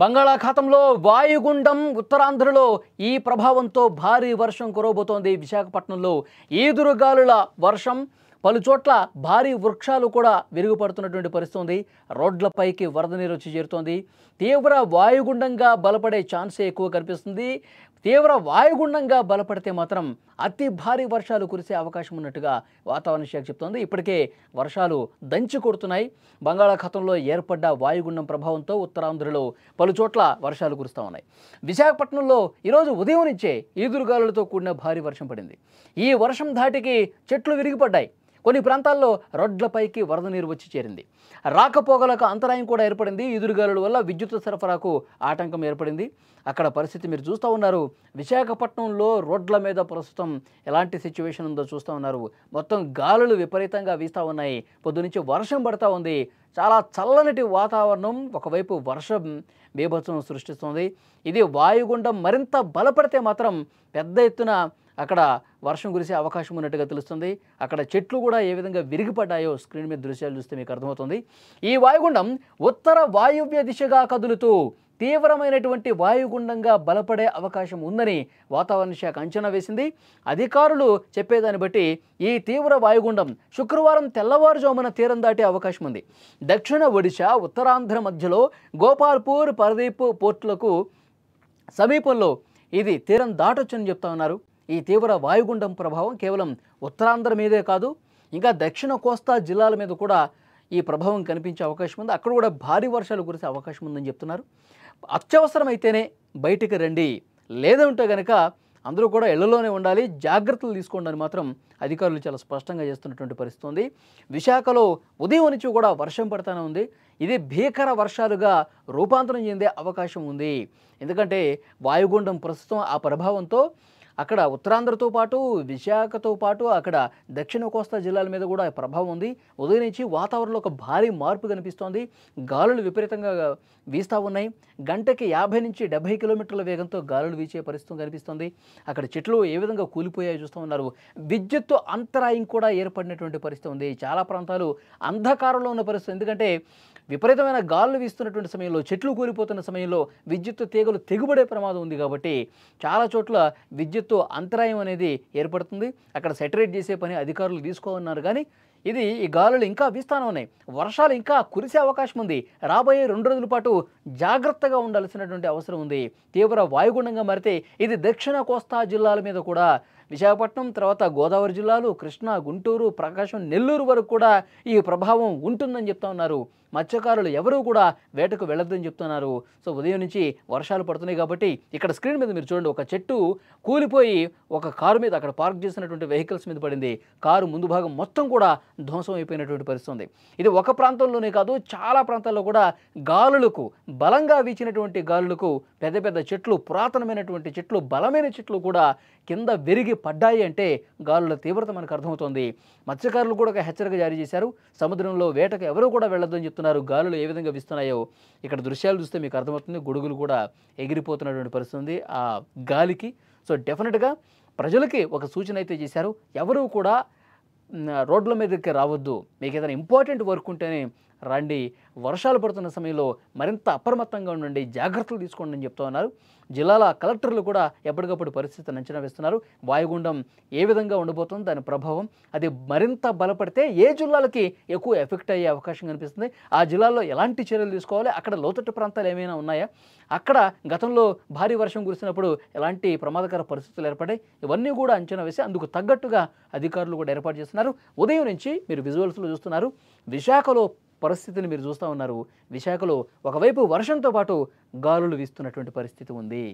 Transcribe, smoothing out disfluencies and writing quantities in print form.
బంగాళాఖాతంలో వాయుగుండం ఉత్తరాంధ్రలో ఈ ప్రభావంతో భారీ వర్షం కురవబోతోంది. విశాఖపట్నంలో ఈదురుగాలుల వర్షం, పలుచోట్ల భారీ వృక్షాలు కూడా విరుగుపడుతున్నటువంటి పరిస్థితి ఉంది. రోడ్లపైకి వరద నీరు వచ్చి చేరుతోంది. తీవ్ర వాయుగుండంగా బలపడే ఛాన్సే ఎక్కువ కనిపిస్తుంది. తీవ్ర వాయుగుండంగా బలపడితే మాత్రం అతి భారీ వర్షాలు కురిసే అవకాశం ఉన్నట్టుగా వాతావరణ శాఖ చెప్తోంది. ఇప్పటికే వర్షాలు దంచి కొడుతున్నాయి. బంగాళాఖాతంలో ఏర్పడ్డ వాయుగుండం ప్రభావంతో ఉత్తరాంధ్రలో పలుచోట్ల వర్షాలు కురుస్తూ ఉన్నాయి. విశాఖపట్నంలో ఈరోజు ఉదయం నుంచే ఈదురుగాలులతో కూడిన భారీ వర్షం పడింది. ఈ వర్షం ధాటికి చెట్లు విరిగిపడ్డాయి. కొన్ని ప్రాంతాల్లో రోడ్లపైకి వరద నీరు వచ్చి చేరింది. రాకపోకలకు అంతరాయం కూడా ఏర్పడింది. ఈదురుగాలుల వల్ల విద్యుత్ సరఫరాకు ఆటంకం ఏర్పడింది. అక్కడ పరిస్థితి మీరు చూస్తూ ఉన్నారు. విశాఖపట్నంలో రోడ్ల మీద ప్రస్తుతం ఎలాంటి సిచ్యువేషన్ ఉందో చూస్తూ ఉన్నారు. మొత్తం గాలులు విపరీతంగా వీస్తూ ఉన్నాయి. పొద్దునుంచి వర్షం పడుతూ ఉంది. చాలా చల్లనటి వాతావరణం, ఒకవైపు వర్షం బీభత్సం సృష్టిస్తుంది. ఇది వాయుగుండం మరింత బలపడితే మాత్రం పెద్ద ఎత్తున అక్కడ వర్షం కురిసే అవకాశం ఉన్నట్టుగా తెలుస్తుంది. అక్కడ చెట్లు కూడా ఏ విధంగా విరిగిపడ్డాయో స్క్రీన్ మీద దృశ్యాలు చూస్తే మీకు అర్థమవుతుంది. ఈ వాయుగుండం ఉత్తర వాయువ్య దిశగా కదులుతూ తీవ్రమైనటువంటి వాయుగుండంగా బలపడే అవకాశం ఉందని వాతావరణ శాఖ అంచనా వేసింది. అధికారులు చెప్పేదాన్ని బట్టి ఈ తీవ్ర వాయుగుండం శుక్రవారం తెల్లవారుజామున తీరం దాటే అవకాశం ఉంది. దక్షిణ ఒడిశా, ఉత్తరాంధ్ర మధ్యలో గోపాల్పూర్, పరదీప్ పోర్టులకు సమీపంలో ఇది తీరం దాటొచ్చని చెప్తా ఉన్నారు. ఈ తీవ్ర వాయుగుండం ప్రభావం కేవలం ఉత్తరాంధ్ర మీదే కాదు, ఇంకా దక్షిణ కోస్తా జిల్లాల మీద కూడా ఈ ప్రభావం కనిపించే అవకాశం ఉంది. అక్కడ కూడా భారీ వర్షాలు కురిసే అవకాశం ఉందని చెప్తున్నారు. అత్యవసరమైతేనే బయటికి రండి, లేదంటే కనుక అందరూ కూడా ఇళ్లలోనే ఉండాలి, జాగ్రత్తలు తీసుకోండి అని మాత్రం అధికారులు చాలా స్పష్టంగా చేస్తున్నటువంటి పరిస్థితి ఉంది. విశాఖలో ఉదయం నుంచి కూడా వర్షం పడుతూనే ఉంది. ఇది భీకర వర్షాలుగా రూపాంతరం చెందే అవకాశం ఉంది. ఎందుకంటే వాయుగుండం ప్రస్తుతం ఆ ప్రభావంతో అక్కడ ఉత్తరాంధ్రతో పాటు విశాఖతో పాటు అక్కడ దక్షిణ కోస్తా జిల్లాల మీద కూడా ప్రభావం ఉంది. ఉదయం నుంచి వాతావరణంలో ఒక భారీ మార్పు కనిపిస్తోంది. గాలులు విపరీతంగా వీస్తూ ఉన్నాయి. గంటకి 50 నుంచి 70 కిలోమీటర్ల వేగంతో గాలులు వీచే పరిస్థితి కనిపిస్తుంది. అక్కడ చెట్లు ఏ విధంగా కూలిపోయాయో చూస్తూ ఉన్నారు. విద్యుత్తు అంతరాయం కూడా ఏర్పడినటువంటి పరిస్థితి ఉంది. చాలా ప్రాంతాలు అంధకారంలో ఉన్న పరిస్థితి. ఎందుకంటే విపరీతమైన గాలులు వీస్తున్నటువంటి సమయంలో, చెట్లు కూలిపోతున్న సమయంలో విద్యుత్ తీగలు తెగుబడే ప్రమాదం ఉంది. కాబట్టి చాలా చోట్ల విద్యుత్తు అంతరాయం అనేది ఏర్పడుతుంది. అక్కడ సెటరేట్ చేసే పని అధికారులు తీసుకోమన్నారు. కానీ ఈ గాలులు ఇంకా వీస్తానే ఉన్నాయి. వర్షాలు ఇంకా కురిసే అవకాశం ఉంది. రాబోయే 2 రోజుల పాటు జాగ్రత్తగా ఉండాల్సినటువంటి అవసరం ఉంది. తీవ్ర వాయుగుండంగా మారితే ఇది దక్షిణ కోస్తా జిల్లాల మీద కూడా, విశాఖపట్నం తర్వాత గోదావరి జిల్లాలు, కృష్ణా, గుంటూరు, ప్రకాశం, నెల్లూరు వరకు కూడా ఈ ప్రభావం ఉంటుందని చెప్తా ఉన్నారు. మత్స్యకారులు ఎవరూ కూడా వేటకు వెళ్ళొద్దని చెప్తున్నారు. సో ఉదయం నుంచి వర్షాలు పడుతున్నాయి కాబట్టి ఇక్కడ స్క్రీన్ మీద మీరు చూడండి, ఒక చెట్టు కూలిపోయి ఒక కారు మీద, అక్కడ పార్క్ చేసినటువంటి వెహికల్స్ మీద పడింది. కారు ముందు భాగం మొత్తం కూడా ధ్వంసం అయిపోయినటువంటి పరిస్థితి ఉంది. ఇది ఒక ప్రాంతంలోనే కాదు, చాలా ప్రాంతాల్లో కూడా గాలులకు, బలంగా వీచినటువంటి గాలులకు పెద్ద పెద్ద చెట్లు, పురాతనమైనటువంటి చెట్లు, బలమైన చెట్లు కూడా కింద విరిగి పడ్డాయి అంటే గాలుల తీవ్రత మనకు అర్థమవుతోంది. మత్స్యకారులు కూడా ఒక హెచ్చరిక జారీ చేశారు. సముద్రంలో వేటకు ఎవరు కూడా వెళ్ళొద్దని చెప్తున్నారు. గాలులు ఏ విధంగా వీస్తున్నాయో ఇక్కడ దృశ్యాలు చూస్తే మీకు అర్థమవుతుంది. గొడుగులు కూడా ఎగిరిపోతున్నటువంటి పరిస్థితి ఉంది ఆ గాలికి. సో డెఫినెట్గా ప్రజలకి ఒక సూచన అయితే చేశారు. ఎవరూ కూడా రోడ్ల మీదకి రావద్దు, మీకు ఏదైనా ఇంపార్టెంట్ వర్క్ ఉంటేనే రండి, వర్షాలు పడుతున్న సమయంలో మరింత అప్రమత్తంగా ఉండండి, జాగ్రత్తలు తీసుకోండి అని చెప్తా ఉన్నారు. జిల్లాల కలెక్టర్లు కూడా ఎప్పటికప్పుడు పరిస్థితిని అంచనా వేస్తున్నారు. వాయుగుండం ఏ విధంగా ఉండబోతుంది, దాని ప్రభావం అది మరింత బలపడితే ఏ జిల్లాలకి ఎక్కువ ఎఫెక్ట్ అయ్యే అవకాశం కనిపిస్తుంది, ఆ జిల్లాల్లో ఎలాంటి చర్యలు తీసుకోవాలి, అక్కడ లోతట్టు ప్రాంతాలు ఏమైనా ఉన్నాయా, అక్కడ గతంలో భారీ వర్షం కురిసినప్పుడు ఎలాంటి ప్రమాదకర పరిస్థితులు ఏర్పడాయి, ఇవన్నీ కూడా అంచనా వేసి అందుకు తగ్గట్టుగా అధికారులు కూడా ఏర్పాటు చేస్తున్నారు. ఉదయం నుంచి మీరు విజువల్స్లో చూస్తున్నారు. విశాఖలో పరిస్థితిని మీరు చూస్తూ ఉన్నారు. విశాఖలో ఒకవైపు వర్షంతో పాటు గాలులు వీస్తున్నటువంటి పరిస్థితి ఉంది.